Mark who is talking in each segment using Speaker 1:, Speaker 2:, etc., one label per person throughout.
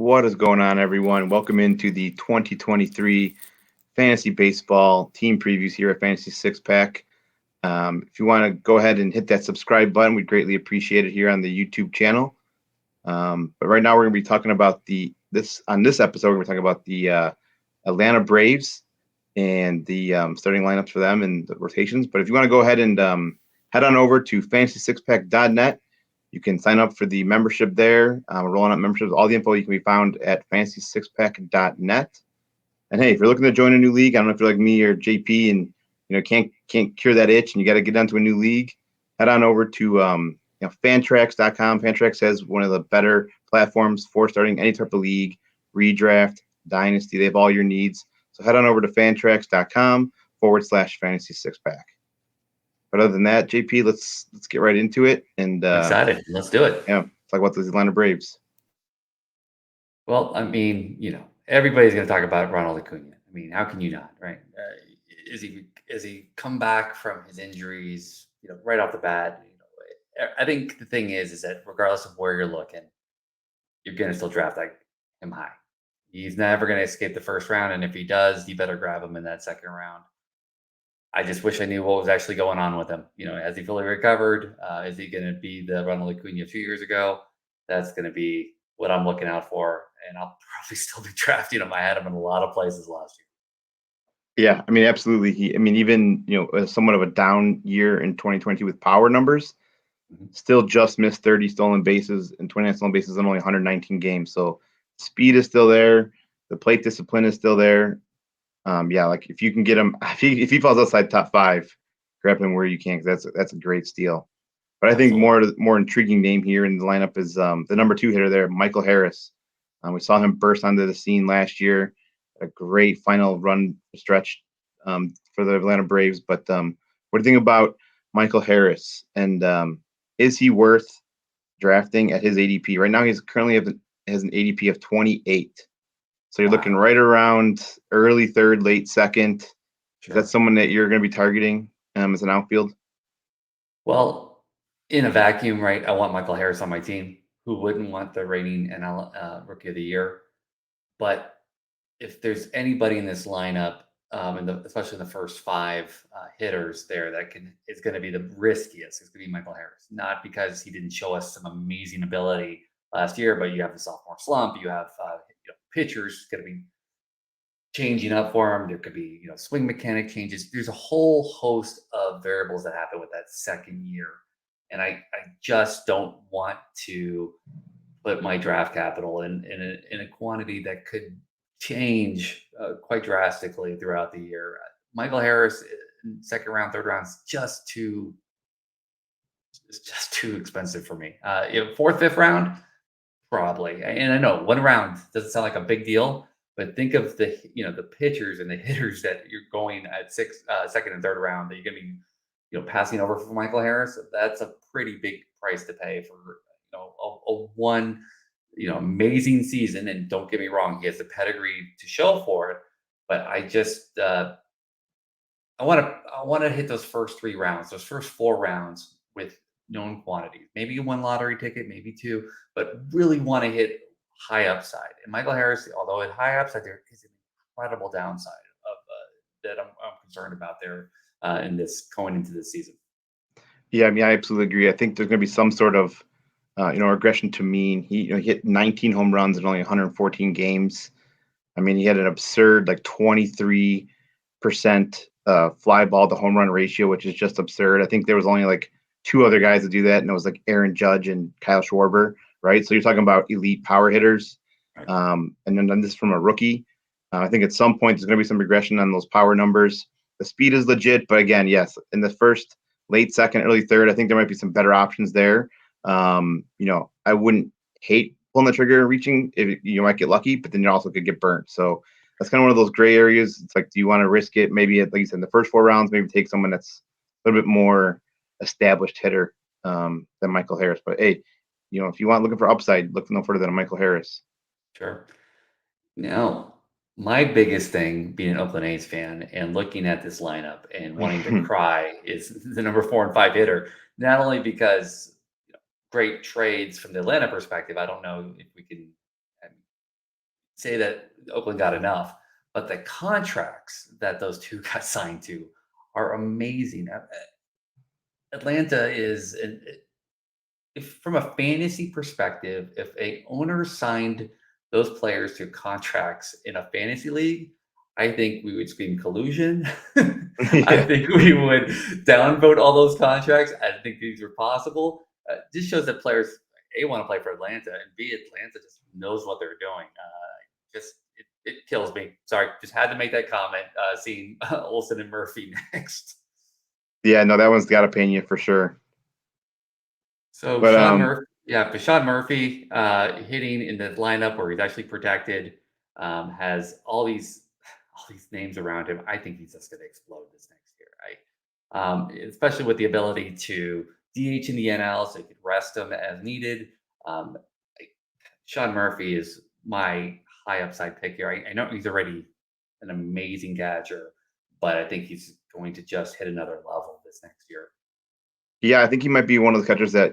Speaker 1: What is going on, everyone? Welcome into the 2023 Fantasy Baseball team previews here at Fantasy Six Pack. If you want to go ahead and hit that subscribe button, we'd greatly appreciate it here on the YouTube channel. But right now, we're going to be talking about this episode. We're going to talk about the Atlanta Braves and the starting lineups for them and the rotations. But if you want to go ahead and head on over to fantasy6pack.net. You can sign up for the membership there. We're rolling out memberships. All the info you can be found at fantasy6pack.net. And hey, if you're looking to join a new league, I don't know if you're like me or JP and can't cure that itch and you got to get onto a new league, head on over to Fantrax.com. Fantrax has one of the better platforms for starting any type of league, redraft, dynasty. They have all your needs. So head on over to fantrax.com/fantasy6pack. But other than that, JP, let's get right into it. And
Speaker 2: excited. Let's do it.
Speaker 1: Yeah, talk about the Atlanta Braves.
Speaker 2: Well, I mean, everybody's going to talk about Ronald Acuna. I mean, how can you not, right? Is he come back from his injuries, right off the bat? I think the thing is that regardless of where you're looking, you're going to still draft him high. He's never going to escape the first round, and if he does, you better grab him in that second round. I just wish I knew what was actually going on with him. Has he fully recovered? Is he going to be the Ronald Acuna 2 years ago? That's going to be what I'm looking out for. And I'll probably still be drafting him. I had him in a lot of places last
Speaker 1: year. Yeah, I mean, absolutely. Even, somewhat of a down year in 2020 with power numbers, still just missed 30 stolen bases and 29 stolen bases in only 119 games. So speed is still there. The plate discipline is still there. Like if you can get him, if he falls outside top 5, grab him where you can, because that's a great steal. But I think more intriguing name here in the lineup is the number 2 hitter there, Michael Harris. We saw him burst onto the scene last year, a great final run stretch for the Atlanta Braves. But what do you think about Michael Harris? And is he worth drafting at his ADP? Right now, he's currently has an ADP of 28. So you're looking right around early third, late second. Sure. Is that someone that you're going to be targeting as an outfield?
Speaker 2: Well, in a vacuum, right, I want Michael Harris on my team. Who wouldn't want the reigning NL Rookie of the Year? But if there's anybody in this lineup, especially in the first 5 hitters there, is going to be the riskiest. It's going to be Michael Harris. Not because he didn't show us some amazing ability last year, but you have the sophomore slump. You have pitchers going to be changing up for him. There could be swing mechanic changes. There's a whole host of variables that happen with that second year. And I just don't want to put my draft capital in a quantity that could change quite drastically throughout the year. Michael Harris, second round, third round, is just too expensive for me. 4th, 5th round, probably. And I know 1 round doesn't sound like a big deal, but think of the the pitchers and the hitters that you're going at second and third round that you're going to be passing over for Michael Harris. That's a pretty big price to pay for a one amazing season. And don't get me wrong, he has the pedigree to show for it. But I just I want to hit those first 3 rounds, those first 4 rounds with known quantities. Maybe 1 lottery ticket, maybe 2, but really want to hit high upside. And Michael Harris, although at high upside, there is an incredible downside of that I'm concerned about there in this going into this season.
Speaker 1: Yeah, I mean, I absolutely agree. I think there's going to be some sort of regression to mean. He hit 19 home runs in only 114 games. I mean, he had an absurd 23% fly ball to home run ratio, which is just absurd. I think there was only 2 other guys to do that, and it was Aaron Judge and Kyle Schwarber, right? So you're talking about elite power hitters, and then this from a rookie. I think at some point there's going to be some regression on those power numbers. The speed is legit, but again, yes, in the first, late second, early third, I think there might be some better options there. I wouldn't hate pulling the trigger and reaching. If you might get lucky, but then you also could get burnt. So that's kind of one of those gray areas. It's do you want to risk it? Maybe like you said, in the first 4 rounds, maybe take someone that's a little bit more established hitter than Michael Harris. But hey, if you want looking for upside, look no further than Michael Harris.
Speaker 2: Sure. Now, my biggest thing being an Oakland A's fan and looking at this lineup and wanting to cry is the number 4 and 5 hitter. Not only because great trades from the Atlanta perspective. I don't know if we can say that Oakland got enough, but the contracts that those two got signed to are amazing. Atlanta is if from a fantasy perspective, if a owner signed those players to contracts in a fantasy league, I think we would scream collusion. I
Speaker 1: Yeah.
Speaker 2: think we would downvote all those contracts. I think these are possible. This shows that players A want to play for Atlanta, and B Atlanta just knows what they're doing. It kills me. Sorry, just had to make that comment. Seeing Olsen and Murphy next.
Speaker 1: Yeah, no, that one's got to pain you for sure.
Speaker 2: So
Speaker 1: But
Speaker 2: But Sean Murphy hitting in the lineup where he's actually protected, has all these names around him. I think he's just going to explode this next year. Especially with the ability to DH in the NL, so you could rest him as needed. Um, I- Sean Murphy is my high upside pick here. I know he's already an amazing catcher, but I think he's going to just hit another level this next year.
Speaker 1: yeah, I think he might be one of the catchers that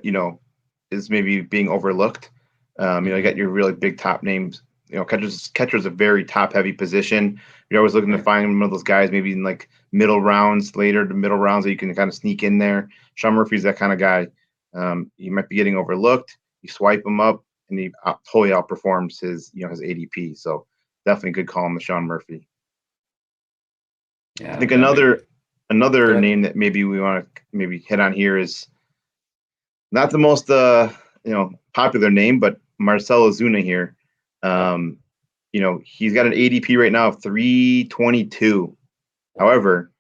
Speaker 1: is maybe being overlooked. You got your really big top names. Catcher's a very top heavy position. You're always looking to
Speaker 2: Right.
Speaker 1: find one of those guys, maybe in like middle rounds, later to middle rounds, that you can kind of sneak in there. Sean Murphy's that kind of guy. He might be getting overlooked. You swipe him up, and he totally outperforms his ADP. So definitely a good call on the Sean Murphy. I
Speaker 2: Yeah,
Speaker 1: think
Speaker 2: I mean, go
Speaker 1: another
Speaker 2: ahead.
Speaker 1: name that maybe we want to maybe hit on here is not the most popular name, but Marcell Ozuna here.
Speaker 2: Oh,
Speaker 1: Um, he's got an ADP right now of 322.
Speaker 2: wow.
Speaker 1: However,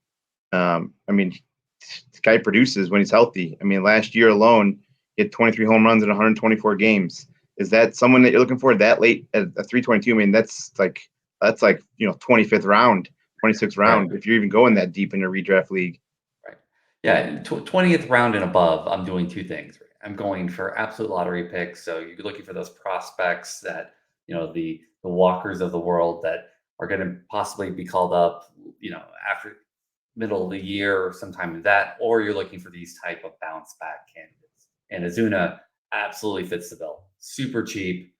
Speaker 1: I mean, this guy produces when he's healthy. I mean, last year alone, he had 23 home runs in 124 games. Is that someone that you're looking for that late at 322? I mean, that's like 25th round, 26th
Speaker 2: Right,
Speaker 1: round if you're even going that deep in a redraft league.
Speaker 2: right. Yeah, 20th round and above, I'm doing 2 things. Right? I'm going for absolute lottery picks, so you're looking for those prospects that, the Walkers of the world that are gonna possibly be called up, after middle of the year or sometime in that, or you're looking for these type of bounce back candidates. And Azuna absolutely fits the bill. Super cheap.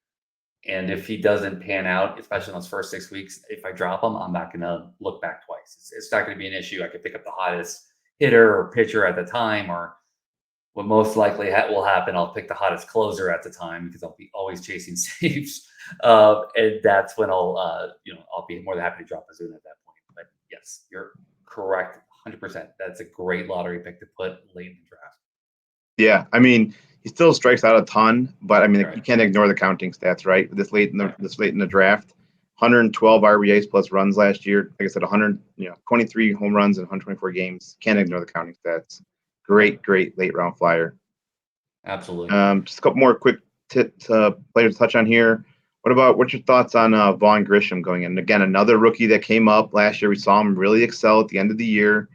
Speaker 2: And if he doesn't pan out, especially in those first 6 weeks, if I drop him, I'm not going to look back twice. It's not going to be an issue. I could pick up the hottest hitter or pitcher at the time, or what most likely will happen, I'll pick the hottest closer at the time because I'll be always chasing saves, and that's when I'll be more than happy to drop a Azuna at that point. But yes, you're correct, 100%. That's a great lottery pick to put late in the draft.
Speaker 1: Yeah, I mean, he still strikes out a ton, but I mean,
Speaker 2: Right,
Speaker 1: you can't ignore the counting stats, right?
Speaker 2: right,
Speaker 1: This late in the draft, 112 RBIs plus runs last year. Like I said, 23 home runs in 124 games. Can't ignore the counting stats.
Speaker 2: right.
Speaker 1: Great late round flyer.
Speaker 2: Absolutely.
Speaker 1: Just a couple more quick players to touch on here. What's your thoughts on Vaughn Grissom going in? Again, another rookie that came up last year. We saw him really excel at the end of the year.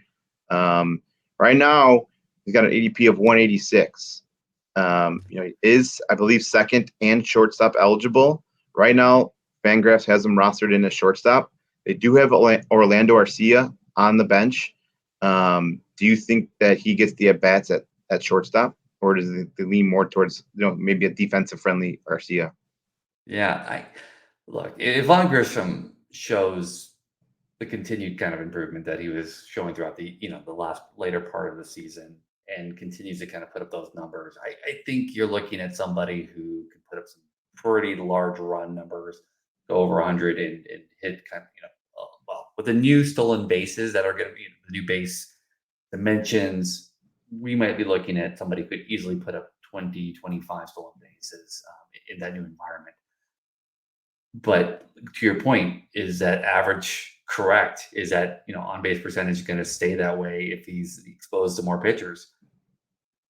Speaker 1: Right now, he's got an ADP of 186. He is, I believe, second and shortstop eligible. Right now, Fangraphs has him rostered in as shortstop. They do have Orlando Arcia on the bench. Do you think that he gets the at-bats at shortstop? Or does they lean more towards, maybe a defensive-friendly Arcia?
Speaker 2: Yeah, I look, if Von Grisham shows the continued kind of improvement that he was showing throughout the last later part of the season and continues to kind of put up those numbers, I think you're looking at somebody who can put up some pretty large run numbers, go over 100 and hit kind of, well, with the new stolen bases that are going to be the new base dimensions, we might be looking at somebody who could easily put up 20, 25 stolen bases in that new environment. But to your point, is that average correct? Is that on base percentage going to stay that way if he's exposed to more pitchers?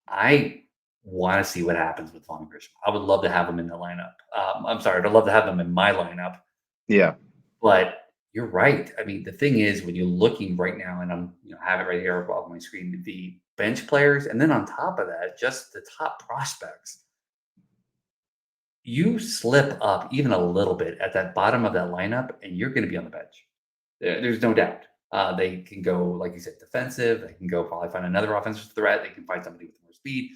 Speaker 2: I want to see what happens with Vaughn Grissom. I would love to have him in the lineup. I'm sorry, I'd love to have him in my lineup.
Speaker 1: Yeah.
Speaker 2: But you're right. I mean, the thing is, when you're looking right now, and I'm have it right here above my screen, the bench players, and then on top of that, just the top prospects. You slip up even a little bit at that bottom of that lineup, and you're going to be on the bench. There's no doubt. They can go, like you said, defensive. They can go probably find another offensive threat. They can find somebody with more speed.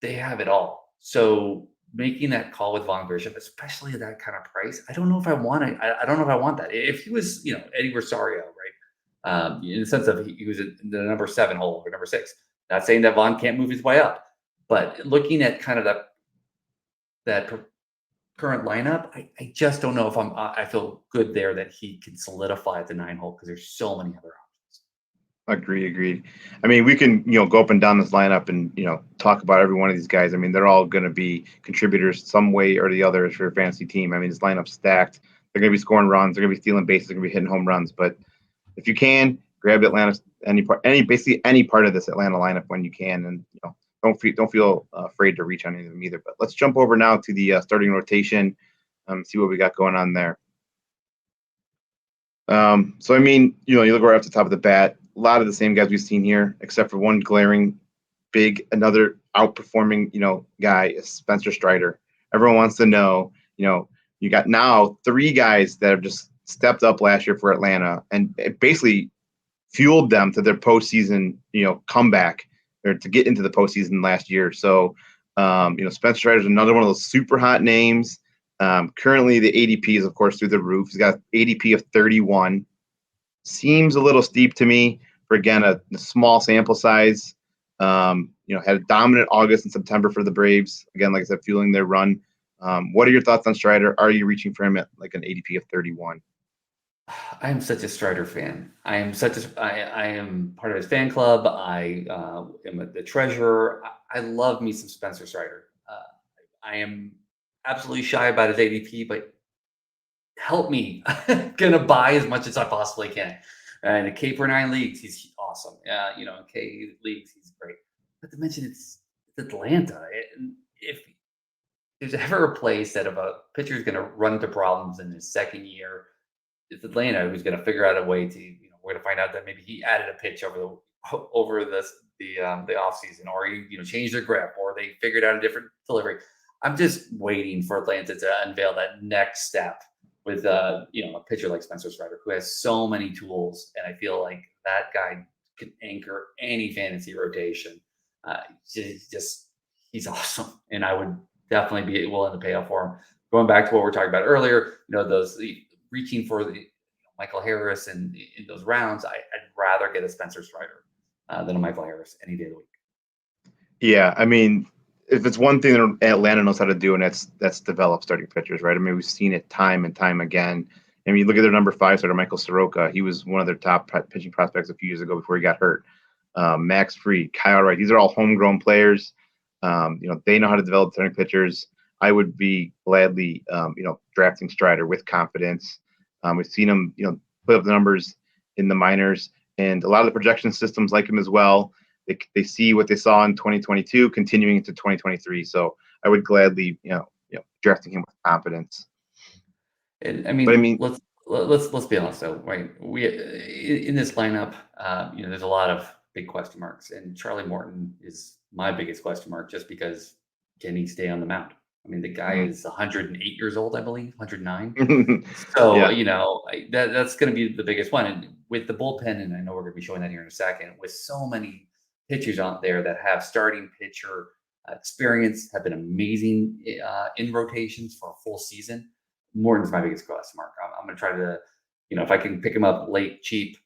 Speaker 2: They have it all. So making that call with Vaughn Grissom, especially at that kind of price, I don't know if I want it. I don't know if I want that. If he was, Eddie Rosario, right? In the sense of he was in the number 7 hole or number 6. Not saying that Vaughn can't move his way up, but looking at kind of that current lineup, I just don't know if I feel good there that he can solidify at the 9 hole because there's so many other options.
Speaker 1: Agreed. I mean, we can, go up and down this lineup and, talk about every one of these guys. I mean, they're all going to be contributors some way or the other for your fantasy team. I mean, this lineup's stacked. They're going to be scoring runs. They're going to be stealing bases. They're going to be hitting home runs. But if you can, grab Atlanta basically any part of this Atlanta lineup when you can, and don't feel afraid to reach on any of them either. But let's jump over now to the starting rotation, see what we got going on there. So I mean, you look right off the top of the bat, a lot of the same guys we've seen here, except for one glaring another outperforming, guy is Spencer Strider. Everyone wants to know, you got now 3 guys that have just stepped up last year for Atlanta, and it basically fueled them to their postseason, comeback or to get into the postseason last year. So, Spencer Strider is another one of those super hot names. Currently, the ADP is, of course, through the roof. He's got ADP of 31. Seems a little steep to me for, again, a small sample size. Had a dominant August and September for the Braves. Again, like I said, fueling their run. What are your thoughts on Strider? Are you reaching for him at like an ADP of 31?
Speaker 2: I am such a Strider fan. I am part of his fan club. I am the treasurer. I love me some Spencer Strider. I am absolutely shy about his ADP, but help me. Gonna buy as much as I possibly can. And in K per 9 leagues, he's awesome. In K leagues, he's great. Not to mention it's Atlanta. If there's ever a place that if a pitcher is going to run into problems in his second year, it's Atlanta who's going to figure out a way to, we're going to find out that maybe he added a pitch over the off season, or he, changed their grip, or they figured out a different delivery. I'm just waiting for Atlanta to unveil that next step with a pitcher like Spencer Strider, who has so many tools, and I feel like that guy can anchor any fantasy rotation. He's awesome, and I would definitely be willing to pay up for him. Going back to what we were talking about earlier, those reaching for the Michael Harris and in those rounds, I'd rather get a Spencer Strider than a Michael Harris any day of the week.
Speaker 1: Yeah, I mean, if it's one thing that Atlanta knows how to do, and that's develop starting pitchers, right? I mean, we've seen it time and time again. I mean, look at their number 5 starter, Michael Soroka. He was one of their top pitching prospects a few years ago before he got hurt. Max Fried, Kyle Wright. These are all homegrown players. They know how to develop starting pitchers. I would be gladly, drafting Strider with confidence. We've seen him, put up the numbers in the minors, and a lot of the projection systems like him as well. They see what they saw in 2022 continuing into 2023. So I would gladly, drafting him with confidence.
Speaker 2: And I mean, let's be honest though, right? We in this lineup, there's a lot of big question marks, and Charlie Morton is my biggest question mark just because can he stay on the mound? I mean, the guy is 108 years old, I believe, 109. So,
Speaker 1: Yeah.
Speaker 2: That's going to be the biggest one. And with the bullpen, and I know we're going to be showing that here in a second, with so many pitchers out there that have starting pitcher experience, have been amazing in rotations for a full season. Morton's my biggest question mark. I'm going to try to, if I can pick him up late, cheap,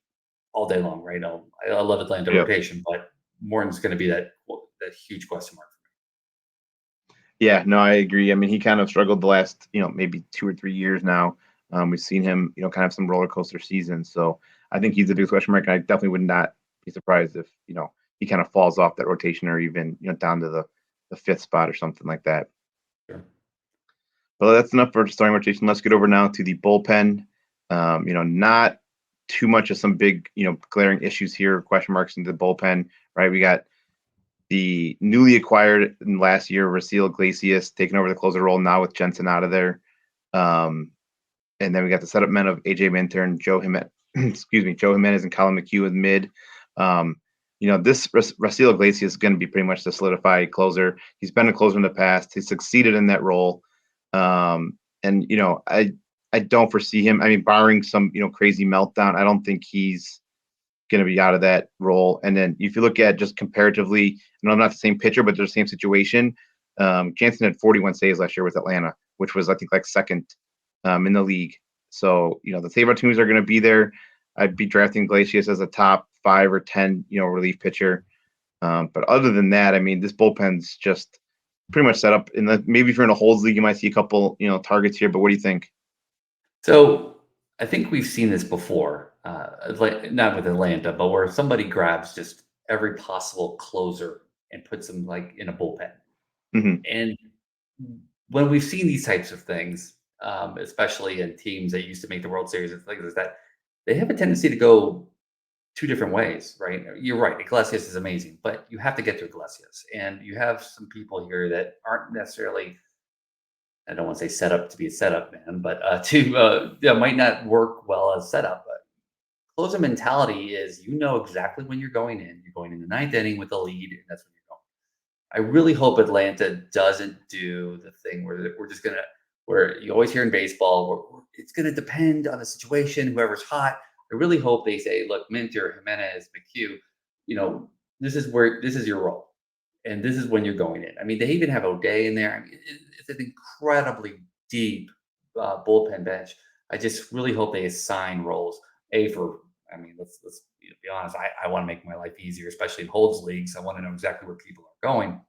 Speaker 2: all day long, right? I love Atlanta rotation, but Morton's going to be that huge question mark.
Speaker 1: Yeah, no, I agree. I mean, he kind of struggled the last, maybe 2 or 3 years now. We've seen him, kind of some roller coaster seasons. So I think he's the biggest question mark. And I definitely would not be surprised if, he kind of falls off that rotation or even, down to the 5th spot or something like that.
Speaker 2: Sure.
Speaker 1: Well, that's enough for starting rotation. Let's get over now to the bullpen. Not too much of some big, glaring issues here, question marks in the bullpen, right? We got the newly acquired in last year, Raciel Iglesias, taking over the closer role now with Jensen out of there. And then we got the setup men of AJ Minter and Joe Jimenez, and Colin McHugh in mid. This Raciel Iglesias is going to be pretty much the solidified closer. He's been a closer in the past. He's succeeded in that role. I don't foresee him. I mean, barring some, crazy meltdown, I don't think he's going to be out of that role. And then if you look at just comparatively, I'm not the same pitcher, but they're the same situation. Jansen had 41 saves last year with Atlanta, which was I think like second in the league. So the save opportunities are going to be there. I'd be drafting Iglesias as a top 5 or 10 relief pitcher. But other than that, I mean, this bullpen's just pretty much set up. Maybe if you're in a holds league, you might see a couple targets here. But what do you think?
Speaker 2: So I think we've seen this before, like not with Atlanta, but where somebody grabs just every possible closer and puts them like in a bullpen.
Speaker 1: Hmm.
Speaker 2: And when we've seen these types of things, especially in teams that used to make the World Series and things like that, they have a tendency to go two different ways, right? You're right. Iglesias is amazing, but you have to get to Iglesias. And you have some people here that aren't necessarily, I don't want to say set up to be a setup man, but that might not work well as setup. But closer mentality is exactly when you're going in. You're going in the ninth inning with a lead, and that's when you're going. I really hope Atlanta doesn't do the thing where we're just gonna where you always hear in baseball where it's gonna depend on the situation, whoever's hot. I really hope they say, look, Minter, Jimenez, McHugh, you know, this is your role. And this is when you're going in. I mean, they even have O'Day in there. I mean, it's an incredibly deep bullpen bench. I just really hope they assign roles. I mean, let's be honest. I want to make my life easier, especially in holds leagues. I want to know exactly where people are going.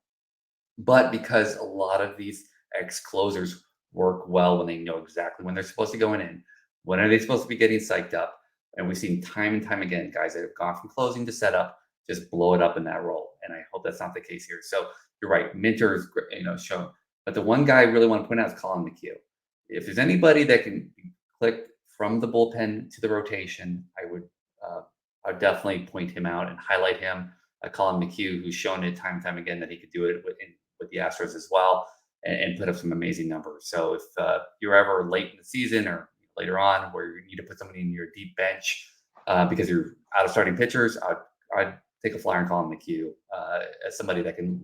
Speaker 2: But because a lot of these ex closers work well when they know exactly when they're supposed to go in, when are they supposed to be getting psyched up? And we've seen time and time again guys that have gone from closing to setup just blow it up in that role. And I hope that's not the case here. So you're right, Minter is shown, but the one guy I really want to point out is Colin McHugh. If there's anybody that can click from the bullpen to the rotation, uh, I would definitely point him out and highlight him. Colin McHugh, who's shown it time and time again that he could do it with the Astros as well, and put up some amazing numbers. So if you're ever late in the season or later on where you need to put somebody in your deep bench because you're out of starting pitchers, I'd take a flyer and call him McHugh as somebody that can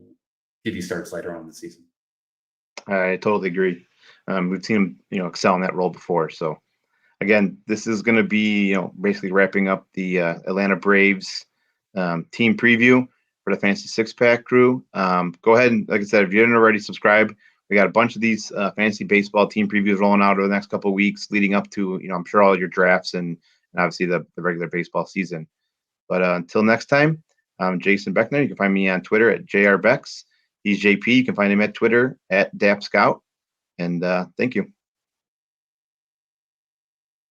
Speaker 2: give you starts later on in the season.
Speaker 1: I totally agree. We've seen him, excel in that role before. So again, this is going to be, basically wrapping up the Atlanta Braves team preview for the Fantasy Six Pack crew. Go ahead and, like I said, if you didn't already subscribe, we got a bunch of these fantasy baseball team previews rolling out over the next couple of weeks, leading up to, I'm sure all your drafts and obviously the regular baseball season. But until next time, I'm Jason Beckner. You can find me on Twitter at JRBex. He's JP. You can find him at Twitter at DapScout. And thank you.